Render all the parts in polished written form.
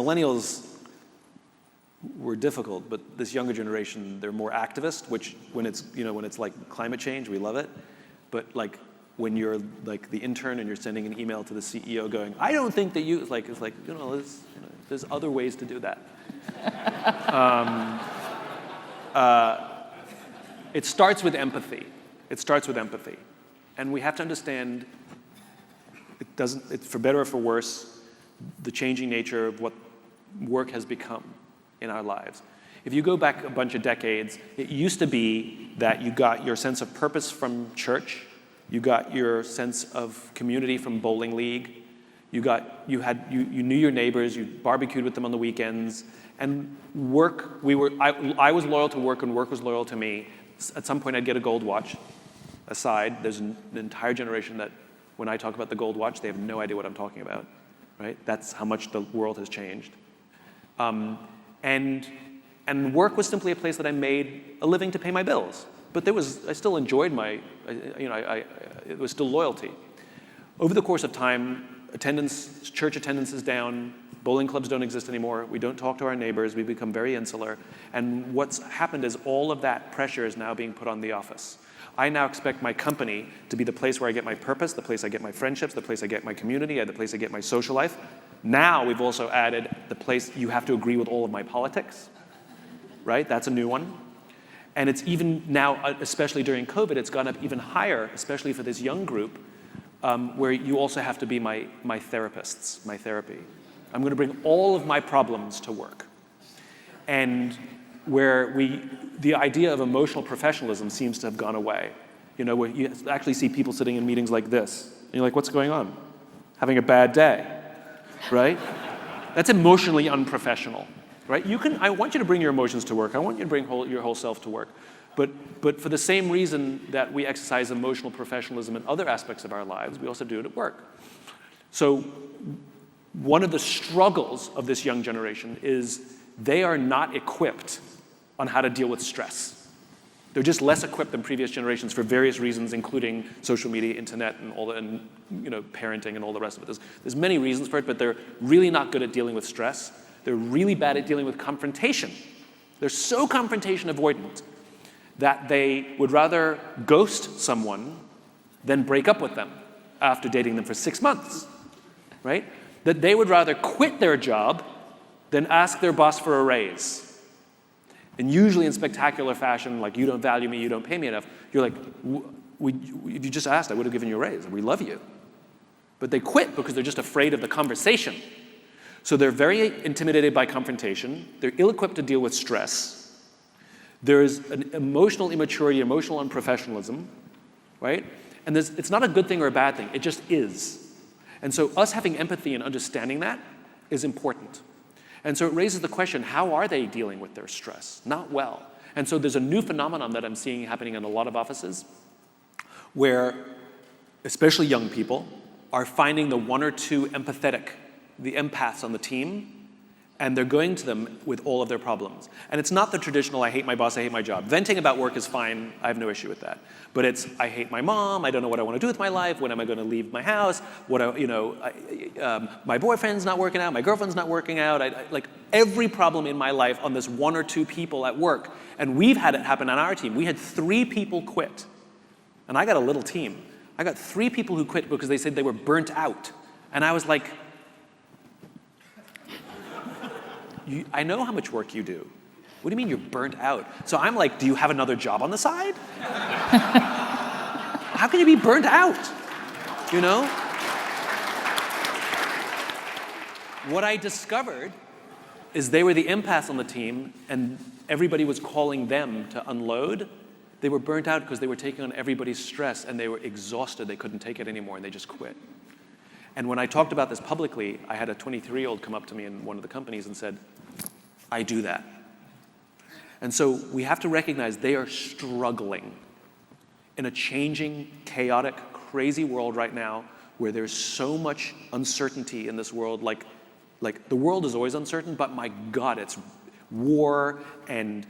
millennials were difficult, but this younger generation, they're more activist, which when it's like climate change, we love it. But like when you're like the intern and you're sending an email to the CEO going, I don't think that you, it's like there's other ways to do that. It starts with empathy. And we have to understand it's for better or for worse, the changing nature of what work has become in our lives. If you go back a bunch of decades, it used to be that you got your sense of purpose from church, you got your sense of community from bowling league, you knew your neighbors, you barbecued with them on the weekends, and work, I was loyal to work and work was loyal to me. At some point I'd get a gold watch. Aside, there's an entire generation that when I talk about the gold watch, they have no idea what I'm talking about, right? That's how much the world has changed. And work was simply a place that I made a living to pay my bills. But I still enjoyed it was still loyalty. Over the course of time, church attendance is down, bowling clubs don't exist anymore, we don't talk to our neighbors, we become very insular, and what's happened is all of that pressure is now being put on the office. I now expect my company to be the place where I get my purpose, the place I get my friendships, the place I get my community, the place I get my social life. Now we've also added the place you have to agree with all of my politics, right? That's a new one. And it's even now, especially during COVID, it's gone up even higher, especially for this young group, where you also have to be my therapists, my therapy. I'm going to bring all of my problems to work. And where the idea of emotional professionalism seems to have gone away. Where you actually see people sitting in meetings like this, and you're like, what's going on? Having a bad day, right? That's emotionally unprofessional, right? I want you to bring your emotions to work. I want you to bring your whole self to work. But for the same reason that we exercise emotional professionalism in other aspects of our lives, we also do it at work. So one of the struggles of this young generation is they are not equipped on how to deal with stress. They're just less equipped than previous generations for various reasons, including social media, internet, and parenting and all the rest of it. There's many reasons for it, but they're really not good at dealing with stress. They're really bad at dealing with confrontation. They're so confrontation avoidant that they would rather ghost someone than break up with them after dating them for 6 months, right? That they would rather quit their job than ask their boss for a raise. And usually in spectacular fashion, like, you don't value me, you don't pay me enough, you're like, if you just asked, I would have given you a raise, and we love you. But they quit because they're just afraid of the conversation. So they're very intimidated by confrontation, they're ill-equipped to deal with stress, there's an emotional immaturity, emotional unprofessionalism, right? And it's not a good thing or a bad thing, it just is. And so us having empathy and understanding that is important. And so it raises the question, how are they dealing with their stress? Not well. And so there's a new phenomenon that I'm seeing happening in a lot of offices where, especially young people, are finding the one or two the empaths on the team, and they're going to them with all of their problems. And it's not the traditional, I hate my boss, I hate my job. Venting about work is fine, I have no issue with that. But it's, I hate my mom, I don't know what I want to do with my life, when am I going to leave my house, my boyfriend's not working out, my girlfriend's not working out, like every problem in my life on this one or two people at work. And we've had it happen on our team. We had 3 people quit. And I got a little team. I got 3 people who quit because they said they were burnt out. And I was like, I know how much work you do. What do you mean you're burnt out? So I'm like, do you have another job on the side? How can you be burnt out? What I discovered is they were the empaths on the team, and everybody was calling them to unload. They were burnt out because they were taking on everybody's stress, and they were exhausted. They couldn't take it anymore, and they just quit. And when I talked about this publicly, I had a 23-year-old come up to me in one of the companies and said, I do that. And so we have to recognize they are struggling in a changing, chaotic, crazy world right now where there's so much uncertainty in this world. Like the world is always uncertain, but my God, it's war and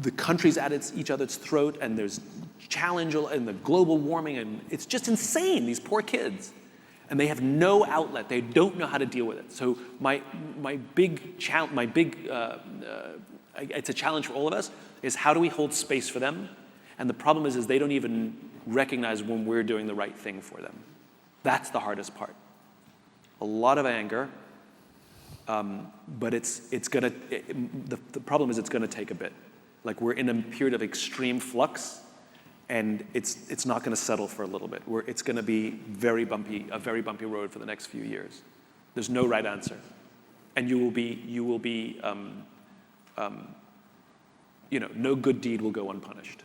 the country's at each other's throat, and there's challenge and the global warming, and it's just insane, these poor kids. and they have no outlet. They don't know how to deal with it. So it's a challenge for all of us, is how do we hold space for them? And the problem is they don't even recognize when we're doing the right thing for them. That's the hardest part. A lot of anger, but the problem is it's gonna take a bit. Like, we're in a period of extreme flux, and it's not gonna settle for a little bit. It's gonna be a very bumpy road for the next few years. There's no right answer. And no good deed will go unpunished,